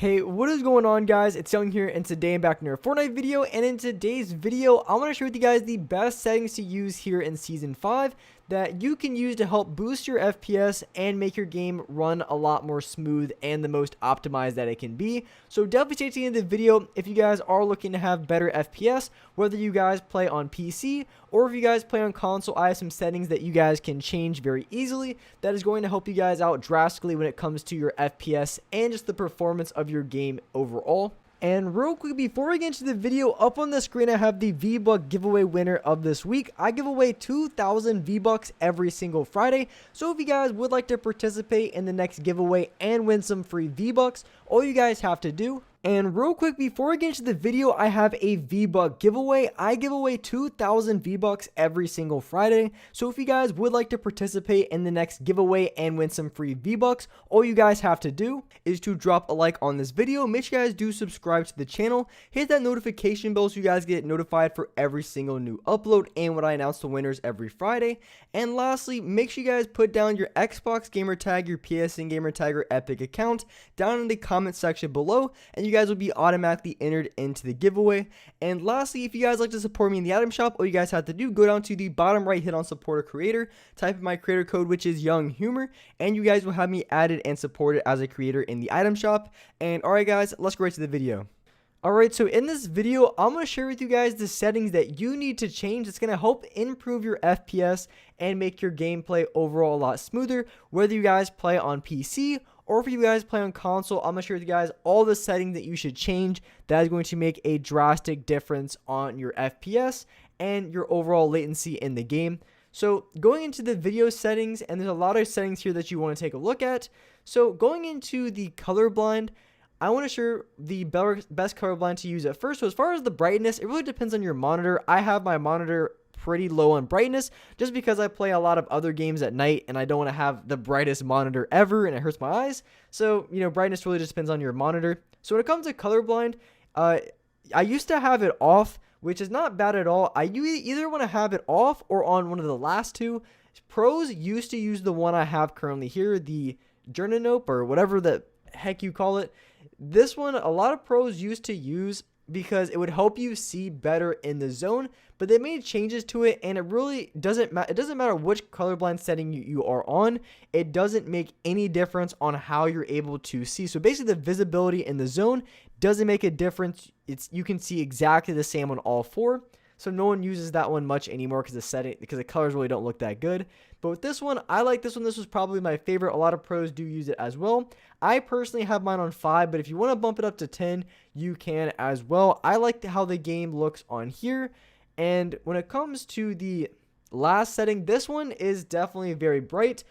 Hey, what is going on, guys? It's Young here, and today I'm back in a Fortnite video, and in today's video, I want to share with you guys the best settings to use here in Season 5 that you can use to help boost your FPS and make your game run a lot more smooth and the most optimized that it can be. So definitely stay to the end of the video if you guys are looking to have better FPS, whether you guys play on PC or if you guys play on console. I have some settings that you guys can change very easily that is going to help you guys out drastically when it comes to your FPS and just the performance of your game overall. And real quick, before we get into the video, up on the screen I have the V-Buck giveaway winner of this week. I give away 2,000 V-Bucks every single Friday, so if you guys would like to participate in the next giveaway and win some free V-Bucks, all you guys have to do. And real quick, before I get into the video, I have a V-Buck giveaway. I give away 2,000 V-Bucks every single Friday. So if you guys would like to participate in the next giveaway and win some free V-Bucks, all you guys have to do is to drop a like on this video. Make sure you guys do subscribe to the channel. Hit that notification bell so you guys get notified for every single new upload and when I announce the winners every Friday. And lastly, make sure you guys put down your Xbox gamer tag, your PSN gamer tag, or Epic account down in the comment section below, and you guys will be automatically entered into the giveaway. And lastly, if you guys like to support me in the item shop, all you guys have to do, go down to the bottom right, hit on support a creator, type in my creator code, which is Young Humor, and you guys will have me added and supported as a creator in the item shop. And alright guys, let's go right to the video. Alright, so in this video, I'm going to share with you guys the settings that you need to change. It's going to help improve your FPS and make your gameplay overall a lot smoother, whether you guys play on PC or if you guys play on console. I'm going to share with you guys all the settings that you should change that is going to make a drastic difference on your FPS and your overall latency in the game. So going into the video settings, and there's a lot of settings here that you want to take a look at. So going into the colorblind, I want to share the best colorblind to use at first. So as far as the brightness, it really depends on your monitor. I have my monitor pretty low on brightness just because I play a lot of other games at night and I don't want to have the brightest monitor ever and it hurts my eyes. So, brightness really just depends on your monitor. So when it comes to colorblind, I used to have it off, which is not bad at all. You either want to have it off or on one of the last two. Pros used to use the one I have currently here, the Journanope or whatever the heck you call it. This one, a lot of pros used to use because it would help you see better in the zone, but they made changes to it, and it really doesn't matter. It doesn't matter which colorblind setting you are on. It doesn't make any difference on how you're able to see. So basically, the visibility in the zone doesn't make a difference. You can see exactly the same on all four. So no one uses that one much anymore because the colors really don't look that good. But with this one, I like this one. This was probably my favorite. A lot of pros do use it as well. I personally have mine on 5, but if you want to bump it up to 10, you can as well. I like how the game looks on here. And when it comes to the last setting, this one is definitely very bright.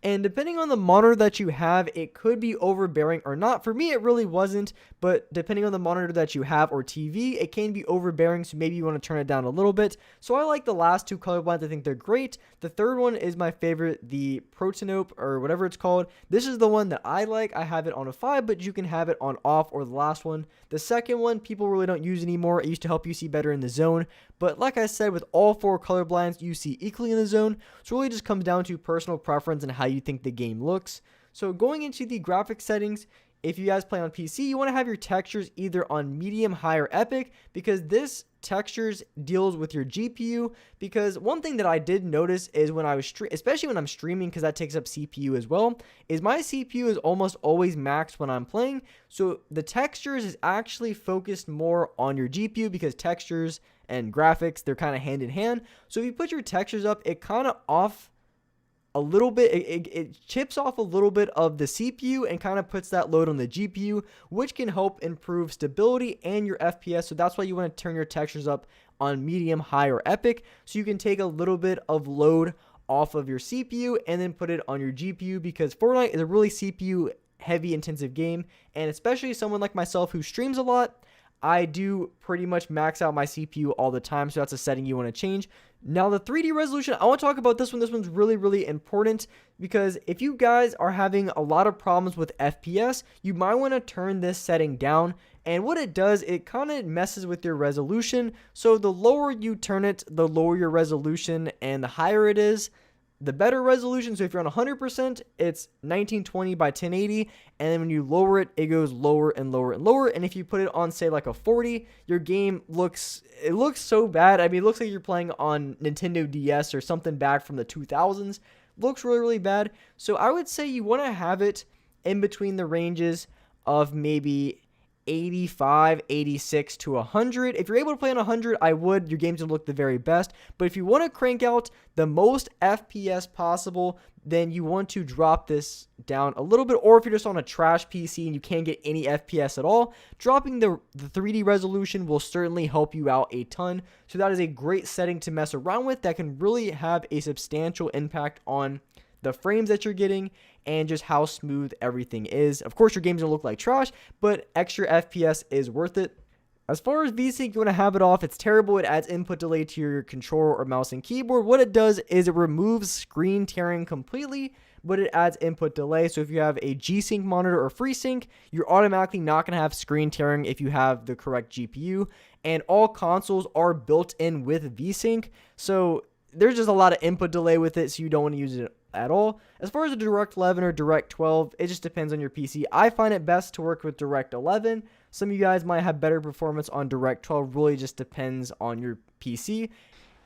And depending on the monitor that you have, it could be overbearing or not. For me, it really wasn't, but depending on the monitor that you have or TV, it can be overbearing, so maybe you want to turn it down a little bit. So I like the last two colorblind. I think they're great. The third one is my favorite, the Protanope or whatever it's called. This is the one that I like. I have it on a 5, but you can have it on off or the last one. The second one, people really don't use anymore. It used to help you see better in the zone. But like I said, with all 4 colorblinds, you see equally in the zone. So it really just comes down to personal preference and how you think the game looks. So going into the graphics settings, if you guys play on PC, you want to have your textures either on medium, high, or epic, because this textures deals with your GPU. Because one thing that I did notice is when I was especially when I'm streaming, because that takes up CPU as well, is my CPU is almost always maxed when I'm playing. So the textures is actually focused more on your GPU, because textures and graphics, they're kind of hand in hand. So if you put your textures up, it kind of off a little bit, it chips off a little bit of the CPU and kind of puts that load on the GPU, which can help improve stability and your FPS. So that's why you want to turn your textures up on medium, high, or epic, so you can take a little bit of load off of your CPU and then put it on your GPU, because Fortnite is a really CPU heavy intensive game, and especially someone like myself who streams a lot, I do pretty much max out my CPU all the time, so that's a setting you want to change. Now, the 3D resolution, I want to talk about this one. This one's really, really important, because if you guys are having a lot of problems with FPS, you might want to turn this setting down. And what it does, it kind of messes with your resolution. So the lower you turn it, the lower your resolution, and the higher it is, the better resolution. So if you're on 100%, it's 1920 by 1080, and then when you lower it, it goes lower and lower and lower. And if you put it on, say, like a 40, your game looks so bad. I mean, it looks like you're playing on Nintendo DS or something back from the 2000s. Looks really, really bad. So I would say you want to have it in between the ranges of maybe 85, 86 to 100. If you're able to play on 100, I would. Your game's going to look the very best. But if you want to crank out the most FPS possible, then you want to drop this down a little bit. Or if you're just on a trash PC and you can't get any FPS at all, dropping the 3D resolution will certainly help you out a ton. So that is a great setting to mess around with that can really have a substantial impact on the frames that you're getting and just how smooth everything is. Of course, your game's gonna look like trash, but extra FPS is worth it. As far as VSync, you want to have it off. It's terrible. It adds input delay to your controller or mouse and keyboard. What it does is it removes screen tearing completely, but it adds input delay. So if you have a G-Sync monitor or FreeSync, you're automatically not going to have screen tearing if you have the correct GPU. And all consoles are built in with VSync. So there's just a lot of input delay with it, so you don't want to use it at all. As far as a Direct 11 or Direct 12, it just depends on your PC. I find it best to work with Direct 11. Some of you guys might have better performance on Direct 12. Really just depends on your PC.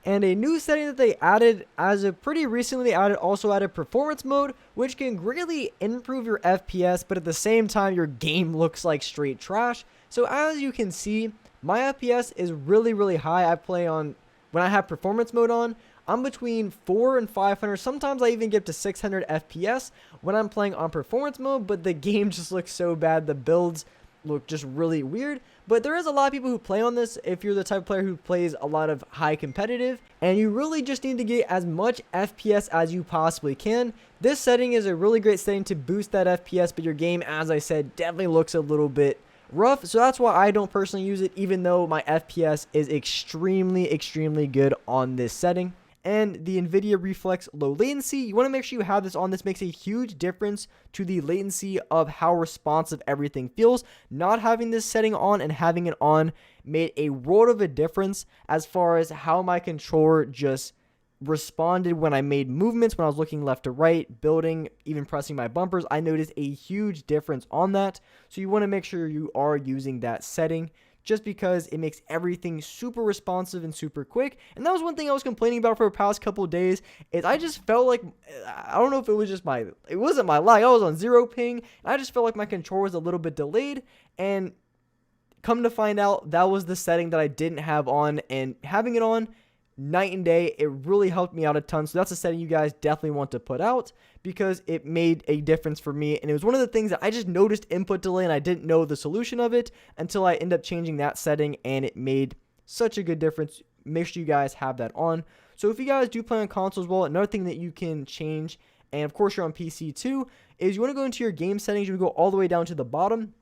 And a new setting that they added as of pretty recently, also added performance mode, which can greatly improve your FPS, but at the same time your game looks like straight trash. So as you can see, my FPS is really, really high. I play on, when I have performance mode on, I'm between 400 and 500. Sometimes I even get to 600 FPS when I'm playing on performance mode, but the game just looks so bad. The builds look just really weird. But there is a lot of people who play on this if you're the type of player who plays a lot of high competitive, and you really just need to get as much FPS as you possibly can. This setting is a really great setting to boost that FPS, but your game, as I said, definitely looks a little bit rough. So that's why I don't personally use it, even though my FPS is extremely, extremely good on this setting. And the NVIDIA Reflex low latency, you want to make sure you have this on. This makes a huge difference to the latency of how responsive everything feels. Not having this setting on and having it on made a world of a difference as far as how my controller just responded when I made movements, when I was looking left to right, building, even pressing my bumpers. I noticed a huge difference on that. So you want to make sure you are using that setting, just because it makes everything super responsive and super quick. And that was one thing I was complaining about for the past couple of days, is I just felt like, I don't know if it was just it wasn't my lag, I was on 0 ping, and I just felt like my controller was a little bit delayed, and come to find out, that was the setting that I didn't have on, and having it on, night and day, it really helped me out a ton. So that's a setting you guys definitely want to put out, because it made a difference for me. And it was one of the things that I just noticed input delay, and I didn't know the solution of it until I ended up changing that setting, and it made such a good difference. Make sure you guys have that on. So if you guys do play on console as well, another thing that you can change, and of course you're on PC too, is you want to go into your game settings. You want to go all the way down to the bottom.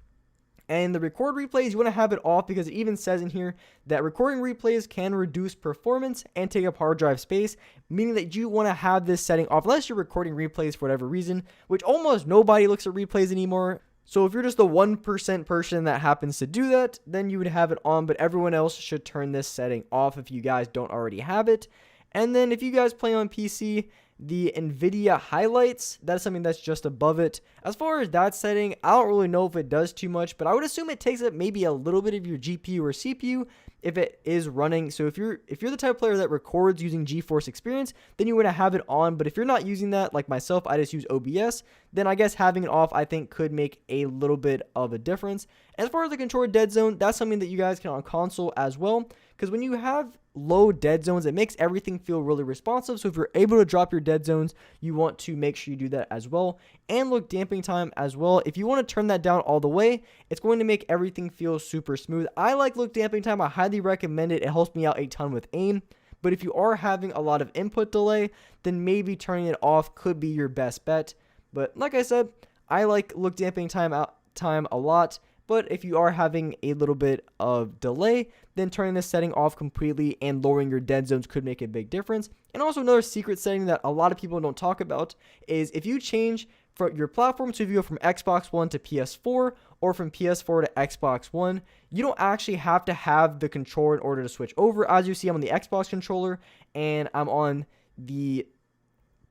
And the record replays, you want to have it off, because it even says in here that recording replays can reduce performance and take up hard drive space, meaning that you want to have this setting off unless you're recording replays for whatever reason, which almost nobody looks at replays anymore. So if you're just the 1% person that happens to do that, then you would have it on, but everyone else should turn this setting off if you guys don't already have it. And then if you guys play on PC, the NVIDIA highlights, that's something that's just above it. As far as that setting, I don't really know if it does too much, but I would assume it takes up maybe a little bit of your GPU or CPU if it is running. So if you're the type of player that records using GeForce Experience, then you want to have it on. But if you're not using that, like myself, I just use OBS, then I guess having it off, I think, could make a little bit of a difference. As far as the controller dead zone, that's something that you guys can on console as well, because when you have low dead zones, it makes everything feel really responsive. So if you're able to drop your dead zones, you want to make sure you do that as well. And look damping time as well. If you want to turn that down all the way, it's going to make everything feel super smooth. I like look damping time. I highly recommend it. It helps me out a ton with aim. But if you are having a lot of input delay, then maybe turning it off could be your best bet. But like I said, I like look damping time a lot. But if you are having a little bit of delay, then turning this setting off completely and lowering your dead zones could make a big difference. And also another secret setting that a lot of people don't talk about is if you change for your platform, so if you go from Xbox One to PS4 or from PS4 to Xbox One, you don't actually have to have the controller in order to switch over. As you see, I'm on the Xbox controller and I'm on the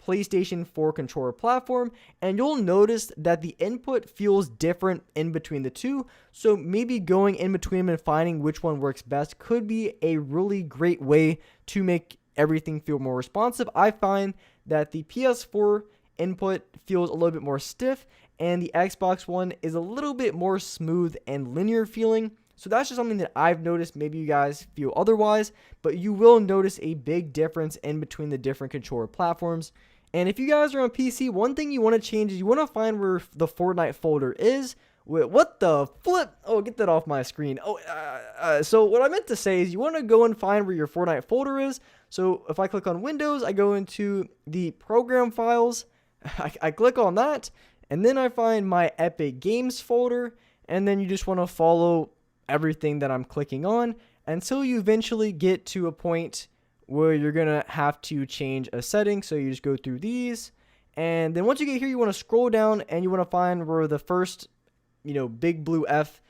PlayStation 4 controller platform, and you'll notice that the input feels different in between the two. So maybe going in between them and finding which one works best could be a really great way to make everything feel more responsive. I find that the PS4 input feels a little bit more stiff, and the Xbox One is a little bit more smooth and linear feeling. So that's just something that I've noticed. Maybe you guys feel otherwise, but you will notice a big difference in between the different controller platforms. And if you guys are on PC, one thing you want to change is you want to find where the Fortnite folder is. Wait, what the flip? Oh, get that off my screen. So what I meant to say is you want to go and find where your Fortnite folder is. So if I click on Windows, I go into the program files. I click on that, and then I find my Epic Games folder, and then you just want to follow everything that I'm clicking on until you eventually get to a point where you're gonna have to change a setting. So you just go through these, and then once you get here, you want to scroll down and you want to find where the first, big blue F,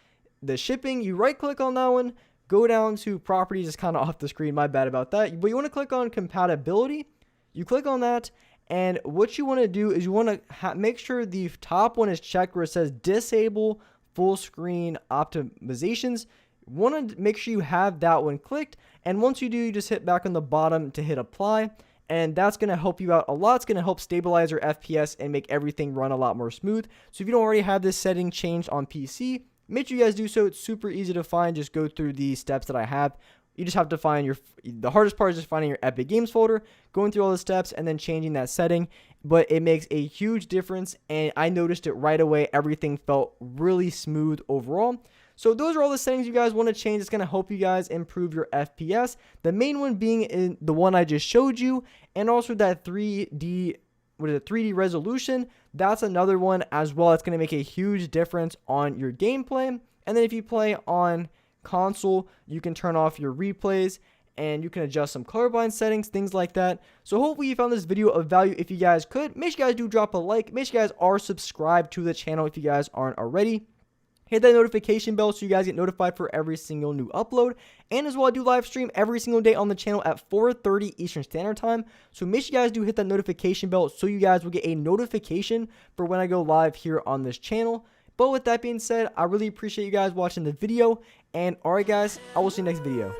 the shipping. You right click on that one, go down to properties. It's kind of off the screen, my bad about that, but you want to click on compatibility. You click on that, and what you want to do is you want to make sure the top one is checked where it says disable full screen optimizations. You want to make sure you have that one clicked, and once you do, you just hit back on the bottom to hit apply, and that's going to help you out a lot. It's going to help stabilize your FPS and make everything run a lot more smooth. So if you don't already have this setting changed on PC, make sure you guys do so. It's super easy to find. Just go through the steps that I have. You just have to find the hardest part is just finding your Epic Games folder, going through all the steps, and then changing that setting. But it makes a huge difference, and I noticed it right away. Everything felt really smooth overall. So those are all the settings you guys want to change. It's going to help you guys improve your FPS. The main one being in the one I just showed you, and also that 3D resolution. That's another one as well. It's going to make a huge difference on your gameplay. And then if you play on console, you can turn off your replays and you can adjust some colorblind settings, things like that. So hopefully you found this video of value. If you guys could, make sure you guys do drop a like. Make sure you guys are subscribed to the channel if you guys aren't already. Hit that notification bell so you guys get notified for every single new upload. And as well, I do live stream every single day on the channel at 4:30 Eastern Standard Time. So make sure you guys do hit that notification bell so you guys will get a notification for when I go live here on this channel. But with that being said, I really appreciate you guys watching the video. And alright guys, I will see you next video.